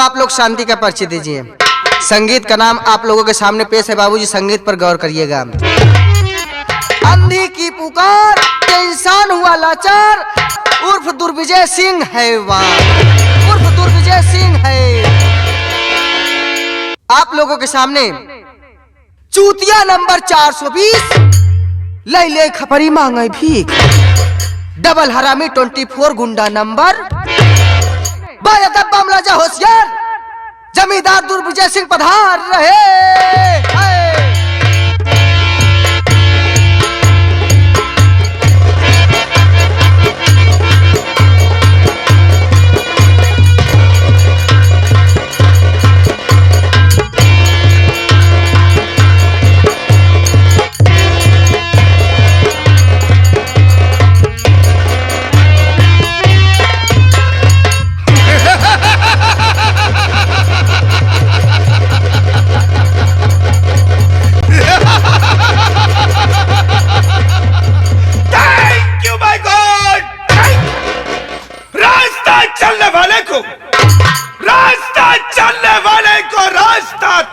आप लोग शांति का परिचय दीजिए। संगीत का नाम आप लोगों के सामने पेश है। बाबूजी संगीत पर गौर करिएगा। अंधी की पुकार इंसान हुआ लाचार, उर्फ दुर्विजय सिंह है वाह, उर्फ दुर्विजय सिंह है। आप लोगों के सामने चूतिया नंबर 420 ले ले खपरी मांगे भीख, डबल हरामी 24 गुंडा नंबर बायदब मामला जा होशियार, जमींदार दुर्विजय सिंह पधार रहे।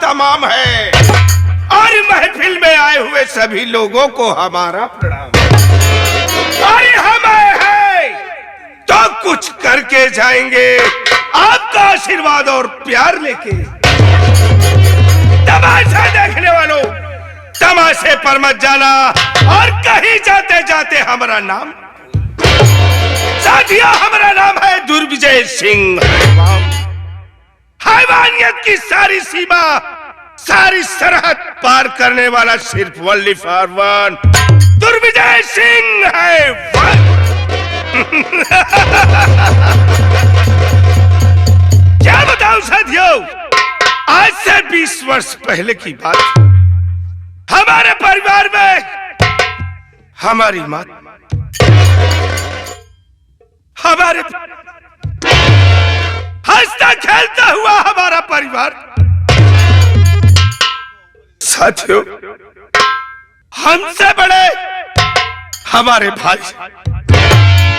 तमाम है और महफिल में आए हुए सभी लोगों को हमारा प्रणाम। अरे हम आए हैं तो कुछ करके जाएंगे, आपका आशीर्वाद और प्यार लेके। तमाशा देखने वालों, तमाशे पर मत जाना और कहीं जाते जाते हमारा नाम, साथियों हमारा नाम है दुर्विजय सिंह। हैवानियत की सारी सीमा, सारी सरहद पार करने वाला सिर्फ वल्ली फॉर वन दुर्विजय सिंह है। क्या बताऊं साथियों, आज से 20 वर्ष पहले की बात। हमारे परिवार में हमारी मां, हमारे हंसता खेलता हुआ हमारा परिवार। साथियों हमसे बड़े हमारे भाई,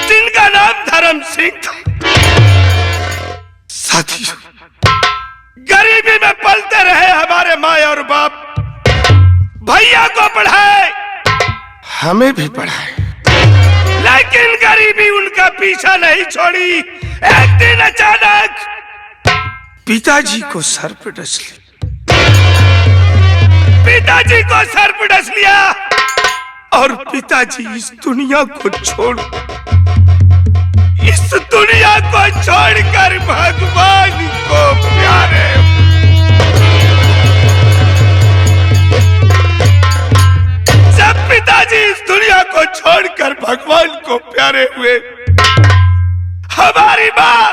जिनका नाम धर्म सिंह था। साथियों गरीबी में पलते रहे हमारे माँ और बाप, भैया को पढ़ाए, हमें भी पढ़ाए, लेकिन गरीबी उनका पीछा नहीं छोड़ी। एक दिन अचानक पिताजी को सर पे डस लिया, पिताजी को सर पे डस लिया और पिताजी इस दुनिया को छोड़, इस दुनिया को छोड़कर भगवान को प्यारे, जब पिताजी इस दुनिया को छोड़कर भगवान को प्यारे हुए, हमारी मां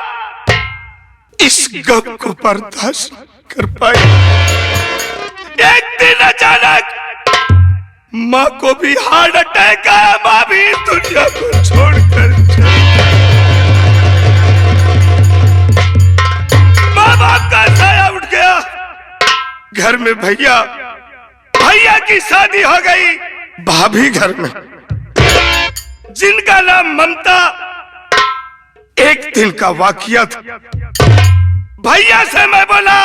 इस गम को बर्दाश्त कर पाई। एक दिन अचानक मां को भी हार्ट अटैक आया, मां भी इस दुनिया को छोड़कर मां बाप का साया उठ गया। घर में भैया की शादी हो गई, भाभी घर में, जिनका नाम ममता। एक दिन का वाकया था, भैया से मैं बोला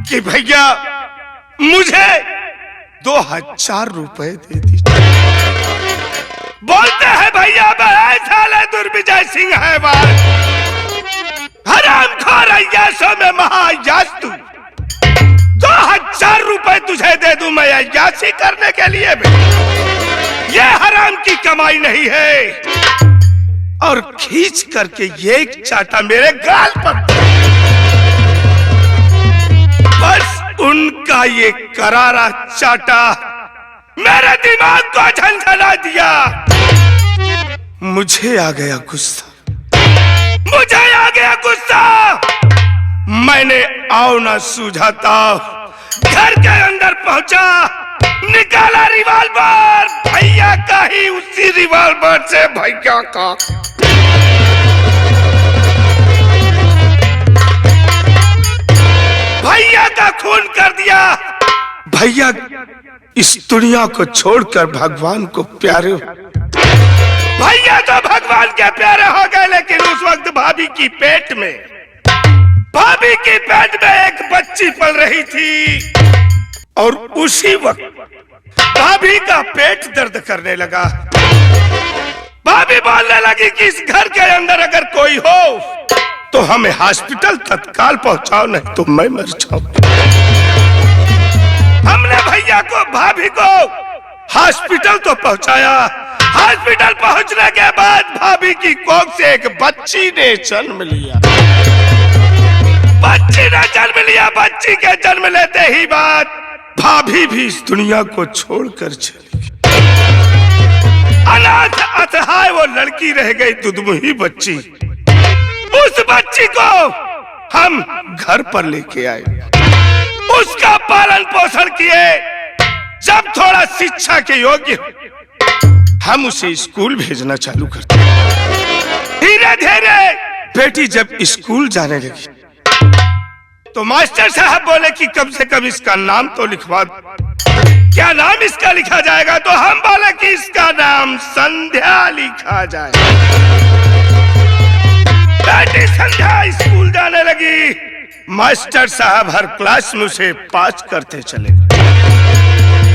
कि भैया मुझे 2000 रुपए दे दीजिए। बोलते हैं भैया मैं दुर्विजय सिंह है, हरामखोर अय्याशों में महाअय्याश तू। 2000 रुपए तुझे दे दूं मैं अय्याशी करने के लिए भी? ये हराम की कमाई नहीं है। और खींच करके ये एक चाटा मेरे गाल पर, बस उनका ये करारा चाटा मेरे दिमाग को झंझना दिया। मुझे आ गया गुस्सा, मुझे आ गया गुस्सा। मैंने आओ ना सूझा ताव घर के अंदर पहुंचा, निकाला रिवॉल्वर, भैया का ही, उसी रिवॉल्वर से भैया का भैया का खून कर दिया। भैया इस दुनिया को छोड़कर भगवान को प्यारे, भैया तो भगवान के प्यारे हो गए, लेकिन उस वक्त भाभी की पेट में भाभी के पेट में एक बच्ची पल रही थी और उसी वक्त भाभी का पेट दर्द करने लगा। भाभी बोलने लगी कि इस घर के अंदर अगर कोई हो तो हमें हॉस्पिटल तत्काल पहुंचाओ, नहीं तो मैं मर जाऊं। हमने भैया को भाभी को हॉस्पिटल तो पहुंचाया। हॉस्पिटल पहुंचने के बाद भाभी की कोख से एक बच्ची ने जन्म लिया। बच्ची ने जन्म लिया। बच्ची के जन्म लेते ही बाद भाभी भी इस दुनिया को छोड़कर चली गई। अनाथ असहाय वो लड़की रह गई, दुधमुही बच्ची। उस बच्ची को हम घर पर लेके आए, उसका पालन पोषण किए। जब थोड़ा शिक्षा के योग्य हम उसे स्कूल भेजना चालू करते। धीरे धीरे बेटी जब स्कूल जाने लगी तो मास्टर साहब बोले कि कम से कम इसका नाम तो लिखवा दो। क्या नाम इसका लिखा जाएगा? तो हम बोले कि इसका नाम संध्या लिखा जाए। बेटी संध्या स्कूल जाने लगी। मास्टर साहब हर क्लास में उसे पास करते चले।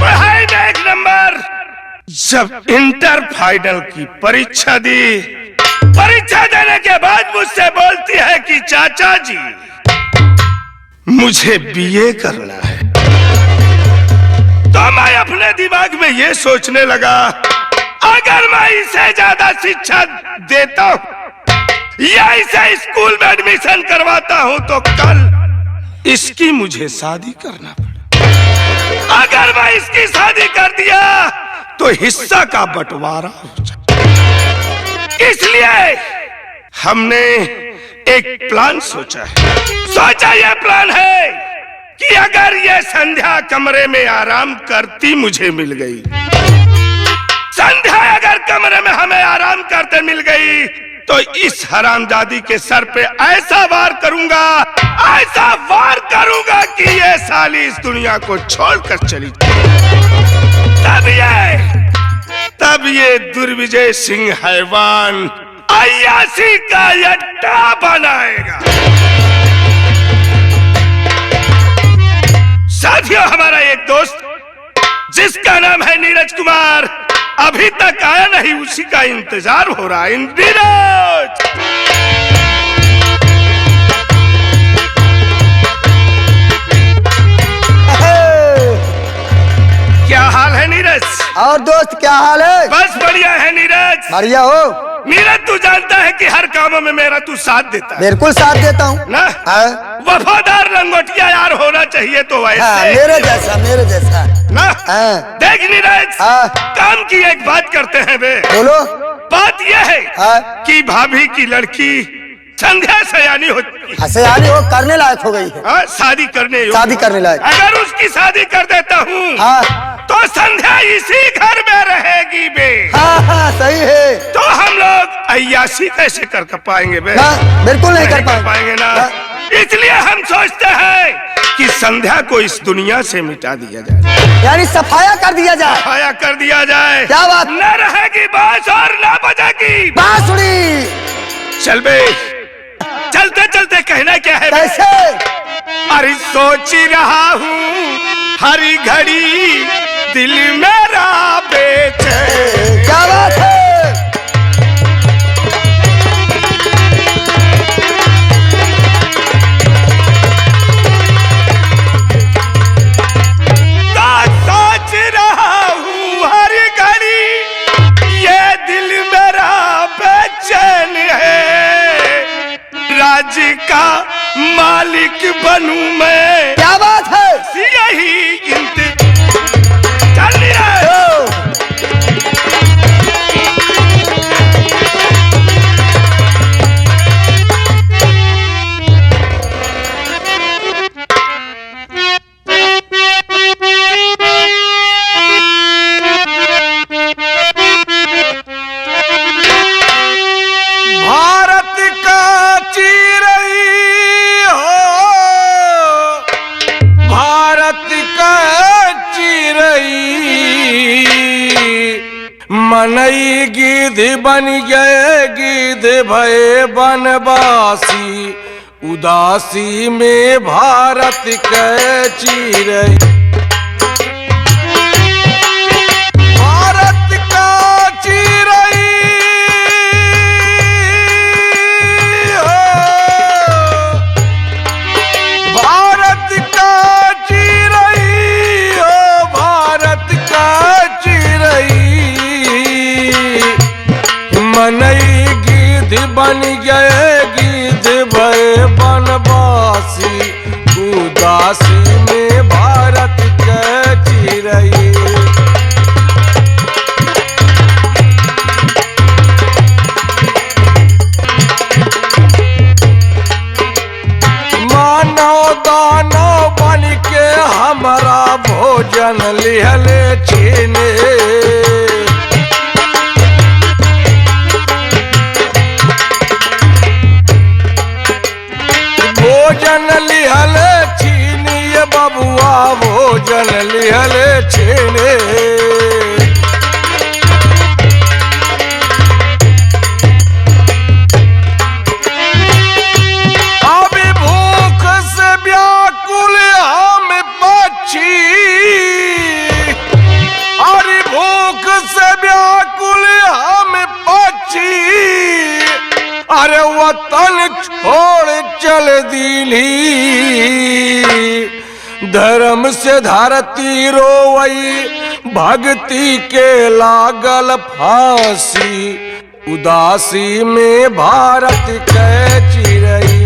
पढ़ाई में एक नंबर। जब इंटर फाइनल की परीक्षा दी, परीक्षा देने के बाद मुझसे बोलती है कि चाचा जी मुझे बीए करना है। तो मैं अपने दिमाग में ये सोचने लगा, अगर मैं इसे ज्यादा शिक्षा देता हूं या इसे स्कूल में एडमिशन करवाता हूं तो कल इसकी मुझे शादी करना पड़ेगा। अगर मैं इसकी शादी कर दिया तो हिस्सा का बंटवारा हो जाए। इसलिए हमने एक प्लान सोचा है। सोचा यह प्लान है कि अगर यह संध्या कमरे में आराम करती मुझे मिल गई, संध्या अगर कमरे में हमें आराम करते मिल गई तो इस हरामजादी के सर पे ऐसा वार करूंगा, ऐसा वार करूंगा कि ये साली इस दुनिया को छोड़कर चली जाए। तब ये दुर्विजय सिंह हैवान अय्याशी का अड्डा बनाएगा। साथियों, हमारा एक दोस्त जिसका नाम है नीरज कुमार अभी तक आया नहीं, उसी का इंतजार हो रहा है। नीरज, क्या हाल है नीरज? और दोस्त क्या हाल है? बस बढ़िया है नीरज। बढ़िया हो? नीरज, तू जानता है कि हर कामों में मेरा तू साथ देता है। बिल्कुल साथ देता हूँ ना? वफादार लंगोटिया यार होना चाहिए तो वैसे। मेरे जैसा, मेरे जैसा ना? देख नीरज, काम की एक बात करते हैं बे। बोलो। बात यह है कि भाभी की लड़की संध्या सयानी हो करने लायक हो गई है। शादी करने लायक। अगर उसकी शादी कर देता हूँ तो संध्या इसी घर में रहेगी बे। हाँ, सही है। तो हम लोग अय्याशी कैसे कर पाएंगे बे? बिल्कुल नहीं कर पाएंगे ना। इसलिए हम सोचते हैं कि संध्या को इस दुनिया से मिटा दिया जाए, यानी सफाया कर दिया जाए। सफाया कर दिया जाए। क्या बात? न रहेगी बांस और न बजेगी बांसुरी। चल बे, चलते चलते कहना क्या है? कैसे? अरे सोच रहा हूँ हर घड़ी दिल मेरा बेचैन। क्या बात है? सोच रहा हूँ हर घड़ी ये दिल मेरा बेचैन है, राज का मालिक बनूं मैं। क्या बात है? यही चल रहा है। भारत का चिरई हो, भारत का चिरई, मनई गिद्ध बन गए गिद्ध भय बनवासी, उदासी में भारत के चिरई, भारत का चिरई हो, भारत का चिरई हो, भारत का चिरई। मनई गिद्ध बन गए, गिद्ध भय बनवासी, उदासी में भारत के चिरई। मानव दानव बन के हमारा भोजन लिहले छीने, भोजन लिहल छीनिए बबुआ, भोजन लिहल छीने। अभी भूख से व्याकुल हम पक्षी, अरे भूख से व्याकुल हम पक्षी, अरे वतन छोड़ चल दिली, धर्म से धरती रोवई, भक्ति के लागल फांसी, उदासी में भारत के चिरई।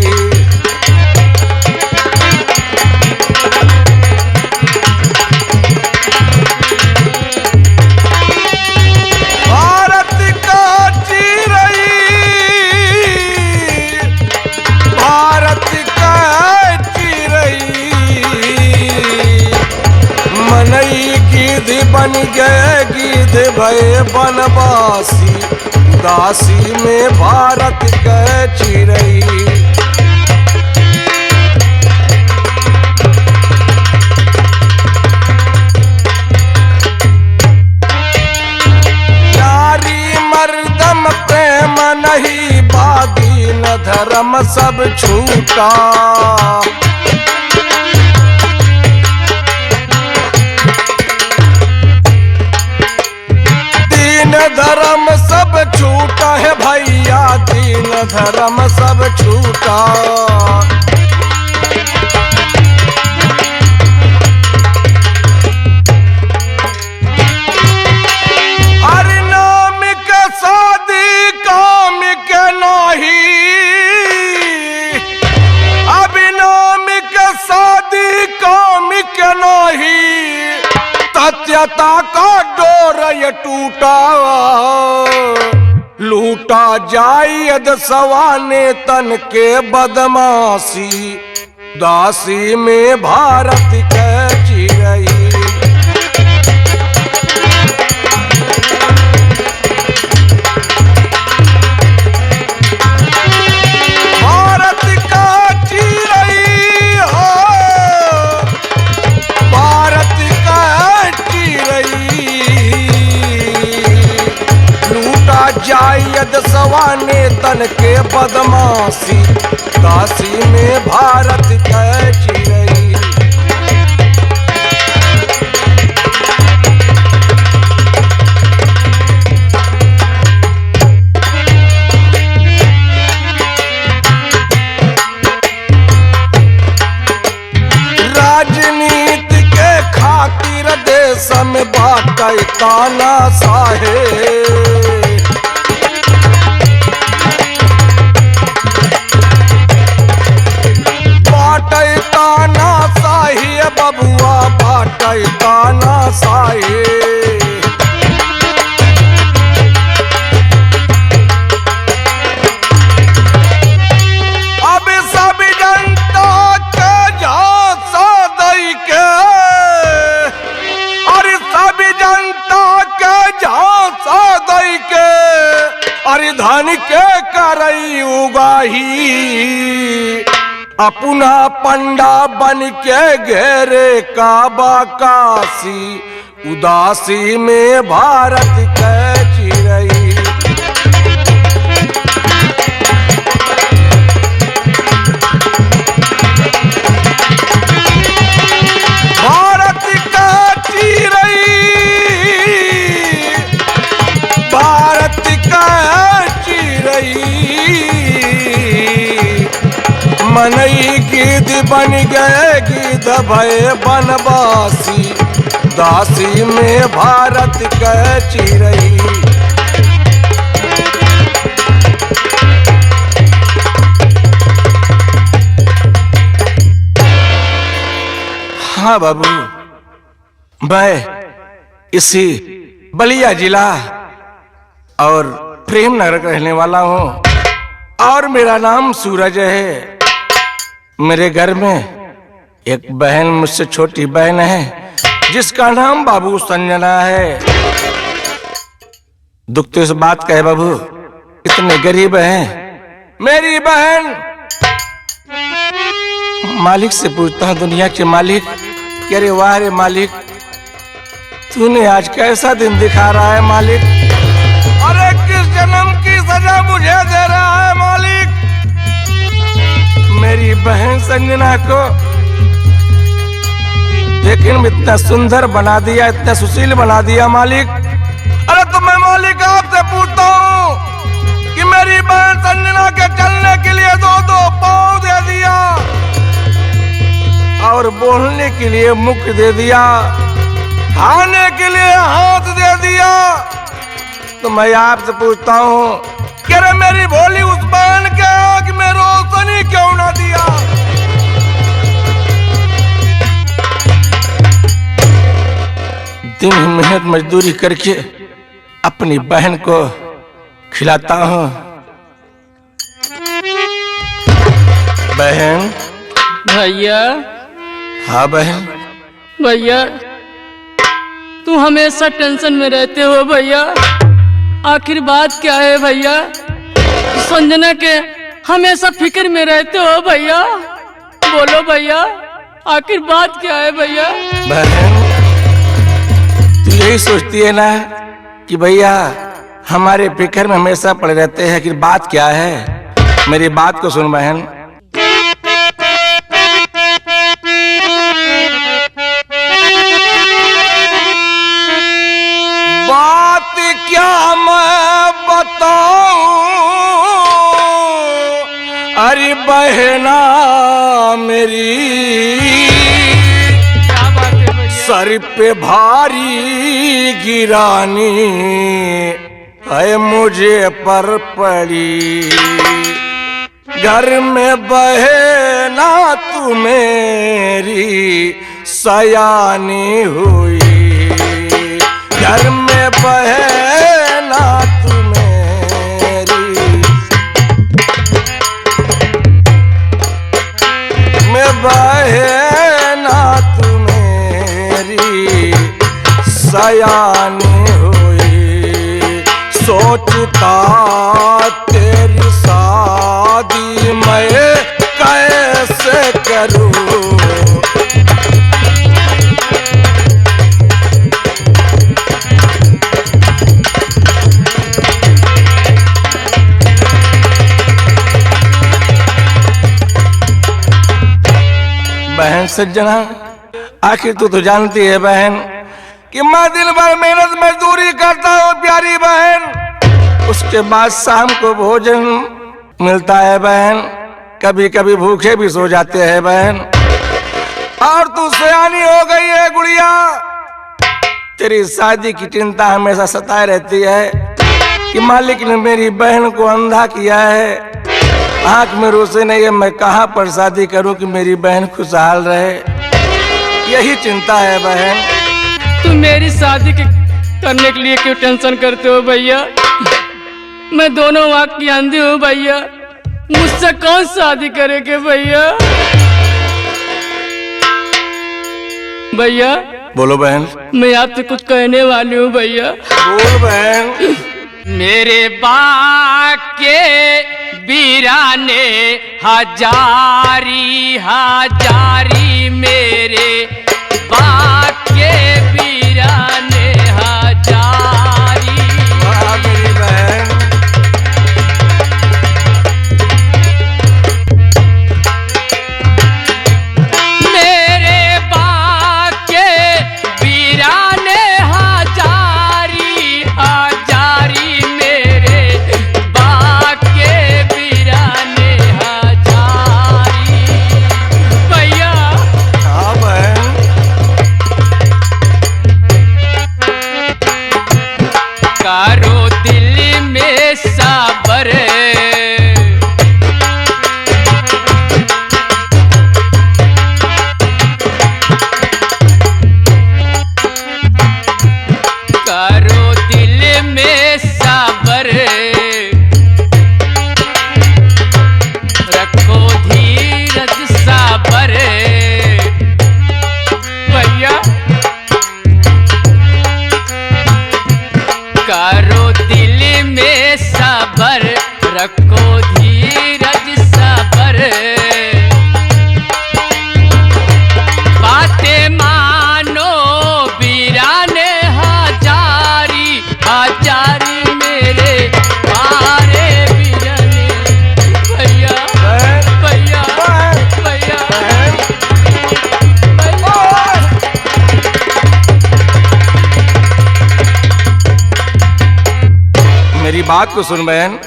भारत का चिरई, भारत का चिरई। मनई गिद्ध बन गए, गिद्ध भय बनवासी, उदासी में भारत के चिरई। नारी मर्दम प्रेम नहीं, बादी न धर्म सब छूटा, दीन धर्म सब छूटा है भैया, दीन धर्म सब छूटा। अरे नाम के शादी काम के नहीं, अभी नाम के शादी काम के नहीं, सत्यता का डोर ये टूटा, लूटा जायद सवाने तन के बदमाशी, दासी में भारत के चिरई। भारत का चिरई हो, भारत का चिरई, लूटा जायद सवाने तन के बदमाशी, दासी में भारत के चिरई। राजनीति के खातिर देश में बाटे ताना साहे, बाटे ताना साही बबुआ, बाटे ताना साही। अब सब जनता के झांसा दई के, अरे सब जनता के झांसा दई के, अरे धन के करई उगाही, अपना पंडा बन के घेरे काबा काशी, उदासी में भारत के चिरई। विध भय बनवासी, दासी में भारत कह चिरई। हाँ बाबू, मैं इसी बलिया जिला और प्रेम नगर का रहने वाला हूँ और मेरा नाम सूरज है। मेरे घर में एक बहन, मुझसे छोटी बहन है जिसका नाम बाबू संजना है। दुख तो इस बात का है बाबू, इतने गरीब हैं। मेरी बहन मालिक से पूछता हूँ, दुनिया के मालिक, कि अरे वाह रे मालिक, तूने आज कैसा दिन दिखा रहा है मालिक। अरे किस जन्म की सजा मुझे दे रहा है मालिक। मेरी बहन संजना को लेकिन इतना सुंदर बना दिया, इतना सुशील बना दिया मालिक। अरे तो मैं मालिक आपसे पूछता हूँ कि मेरी बहन संजना के चलने के लिए दो पाँव दे दिया और बोलने के लिए मुख दे दिया, खाने के लिए हाथ दे दिया। तो मैं आपसे पूछता हूँ कि अरे मेरी भोली उस बहन के आँख में रोशनी क्यों ना दिया। दिन मेहनत मजदूरी करके अपनी बहन को खिलाता हूँ। बहन। भैया। हाँ बहन। भैया तुम हमेशा टेंशन में रहते हो भैया, आखिर बात क्या है भैया? संजना के हमेशा फिक्र में रहते हो भैया, बोलो भैया आखिर बात क्या है भैया? बहन तू यही सोचती है ना कि भैया हमारे फिक्र में हमेशा पड़े रहते हैं, कि बात क्या है? मेरी बात को सुन बहन। बात क्या मैं बताऊं, अरे बहना मेरी, क्या बात है भैया? सर पे भारी गिरानी है मुझे पर पड़ी। घर में बहना तू मेरी सयानी हुई, घर में बहना तू मेरी, में बहना तू मेरी सयानी हुई। सोचता तेरी शादी मैं कैसे करूं, बहन सज्जना। आखिर तू तो जानती है बहन कि मैं दिन भर मेहनत मजदूरी करता हूँ प्यारी बहन, उसके बाद शाम को भोजन मिलता है बहन, कभी कभी भूखे भी सो जाते हैं बहन। और तू सयानी हो गई है गुड़िया, तेरी शादी की चिंता हमेशा सताए रहती है कि मालिक ने मेरी बहन को अंधा किया है, आंख में रोशनी नहीं है, मैं कहाँ पर शादी करूं कि मेरी बहन खुशहाल रहे, यही चिंता है बहन। तुम मेरी शादी करने के लिए क्यों टेंशन करते हो भैया? मैं दोनों आँख की अंधी हूँ भैया, मुझसे कौन शादी करेंगे भैया? भैया बोलो बहन। मैं आपसे कुछ कहने वाली हूँ भैया। बोल बहन। मेरे बाग के वीराने हजारी हजारी, मेरे बाग के वीराने हजारी। मेरी बहन। मेरे बाग के वीराने हजारी हजारी, मेरे बाग के वीराने हजारी। भैया बात को सुन बहन।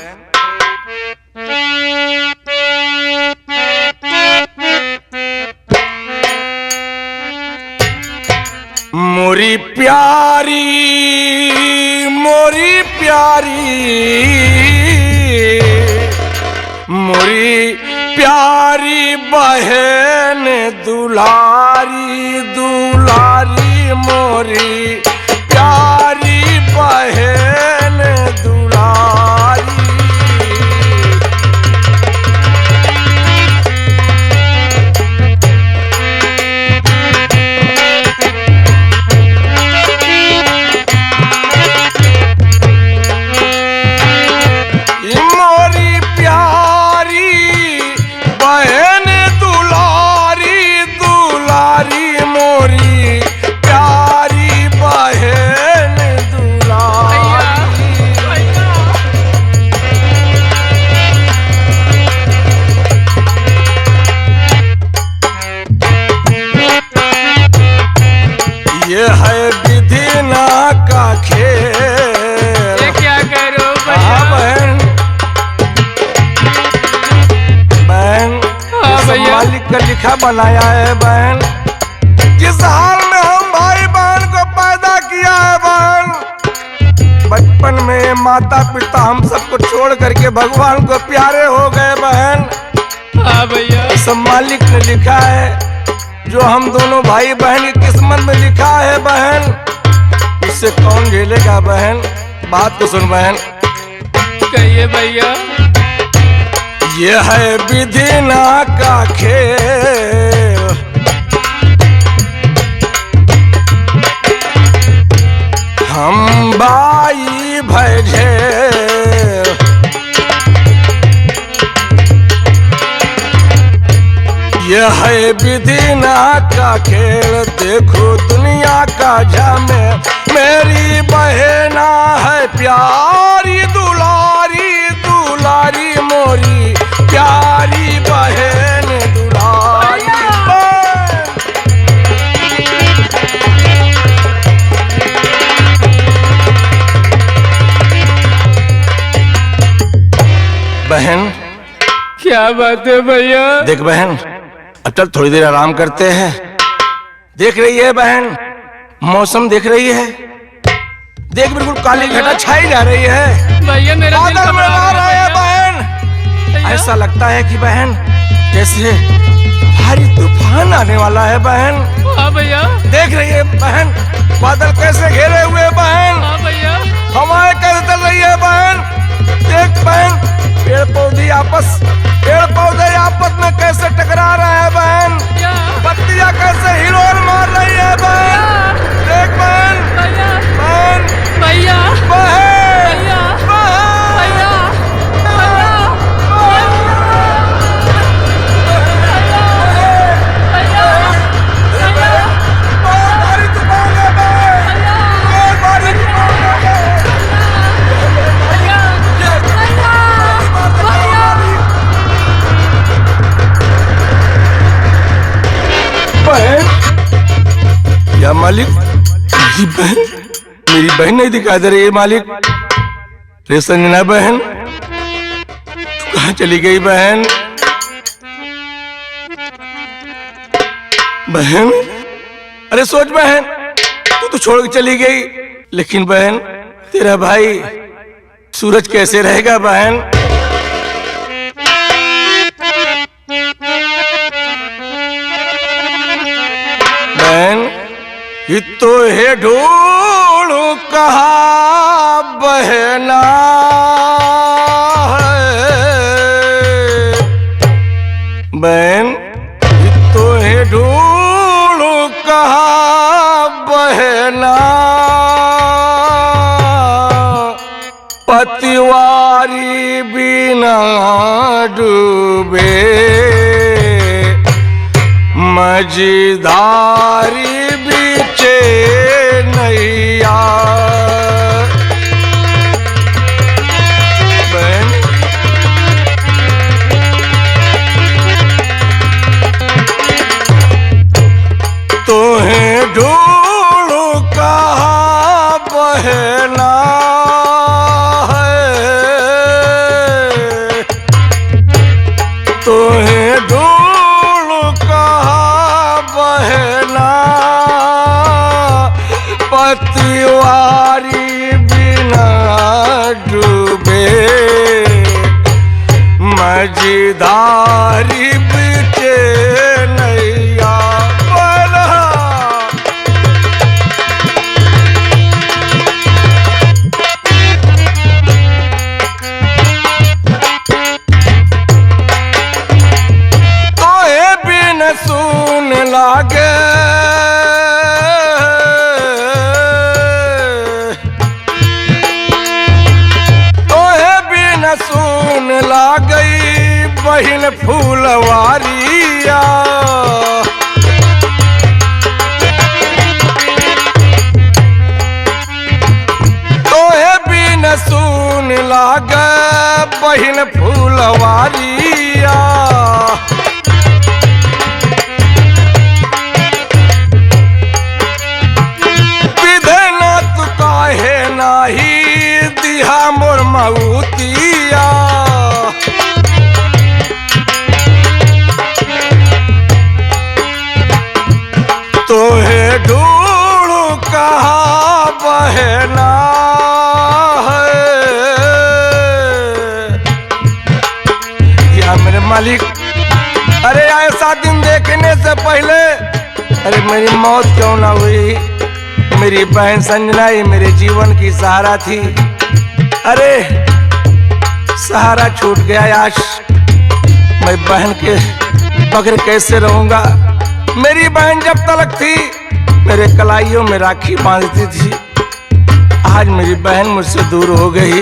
मोरी प्यारी मोरी प्यारी मोरी प्यारी बहन दुलारी दुलारी मोरी प्यारी बहन दुलारी। मोरी प्यारी बहन दुलारी दुलारी मोरी प्यारी बहन दुलारी। ये है विधि ना का खेल। ये क्या करो हाँ बहन, मालिक का लिखा बनाया है बहन। जिस हाल में हम भाई बहन को पैदा किया है बहन, बचपन में माता पिता हम सबको छोड़ करके भगवान को प्यारे हो गए बहन। हाँ भैया, सब मालिक ने लिखा है, जो हम दोनों भाई बहन की किस्मत में लिखा है बहन, उससे कौन झेलेगा बहन। बात को सुन बहन। कहिए भैया। ये है विधि ना का खेल, हम भाई भैजे। ये है विधि ना का खेल, देखो दुनिया का झमे मेरी बहना है प्यारी दुलारी दुलारी मोरी प्यारी बहन दुलारी। बहन क्या बात है भैया। देख बहन, अब चल थोड़ी देर आराम करते हैं। देख रही है बहन, मौसम देख रही है, देख बिल्कुल काली घटा छाई जा रही है, भैया मेरा दिल बादल घबरा मंडरा रहा है भैया। बहन। ऐसा लगता है कि बहन जैसे भारी तूफान आने वाला है बहन। हाँ भैया। देख रही है बहन, बादल कैसे घेरे हुए बहन, हाँ भैया। हवाएं कैसे चल रही है बहन। देख बहन, पेड़ पौधे आपस में कैसे टकरा रहे हैं बहन, क्या? पत्तियां कैसे हिलोर मार रही है बहन। देख बहन, भैया बहन भैया बहन भैया बहन भैया बहुत भारी तूफान है बहन, बहुत भारी तूफान है बहन। बहन या मालिक, मेरी बहन नहीं दिखाई दे रही है मालिक। रे संजना बहन, तू कहाँ चली गई बहन। बहन अरे सोच बहन, तू तो छोड़ के चली गई, लेकिन बहन तेरा भाई सूरज कैसे रहेगा बहन। बहन ये तो है ढूंढू कहाँ बहना है। बहन ये तो है ढूंढू कहाँ बहना, पतिवारी बिना डूबे मझधारी बीचे नैया। बहन तोहें ढूंढू कहाँ बहना है, ना पतिवारी बिना डूबे मझधारी बीचे नैया बोला। तोहे बिन सुन लागे सुन लागई बहिन फूलवारिया। तोहे बिन सुन लाग बहिन फूलवारिया। विधना तू काहे नाही दिहा मोर मऊतिया। तोहे ढूंढू कहाँ बहना है या मेरे मालिक। अरे ऐसा दिन देखने से पहले अरे मेरी मौत क्यों ना हुई। मेरी बहन संजना ही मेरे जीवन की सहारा थी। अरे सहारा छूट गया आज मैं बहन के बगैर कैसे रहूंगा। मेरी बहन जब तलक थी मेरे कलाइयों में राखी बांधती थी। आज मेरी बहन मुझसे दूर हो गई।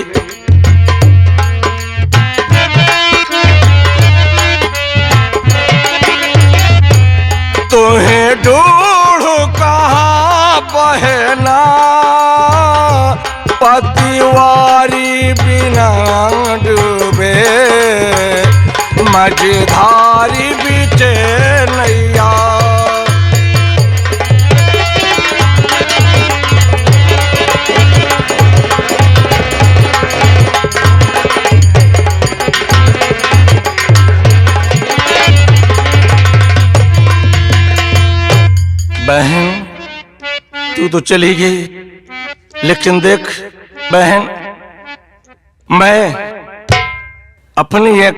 तुम्हें ढूंढू कहाँ बहना पतिवारी बिना डूबे मझधारी बीचे नैया। बहन तू तो चली गई लेकिन देख बहन मैं अपनी एक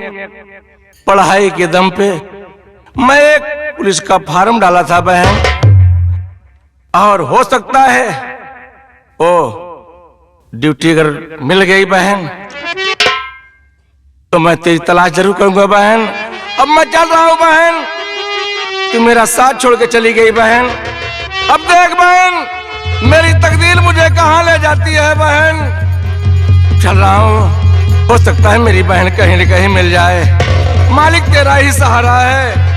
पढ़ाई के दम पे मैं एक पुलिस का फॉर्म डाला था बहन। और हो सकता है ओ ड्यूटी अगर मिल गई बहन तो मैं तेरी तलाश जरूर करूंगा बहन। अब मैं चल रहा हूं बहन। तू मेरा साथ छोड़ के चली गई बहन। अब देख बहन मेरी तकदीर मुझे कहां ले जाती है बहन। चल रहा हूं हो सकता है मेरी बहन कहीं न कहीं मिल जाए। मालिक तेरा ही सहारा है।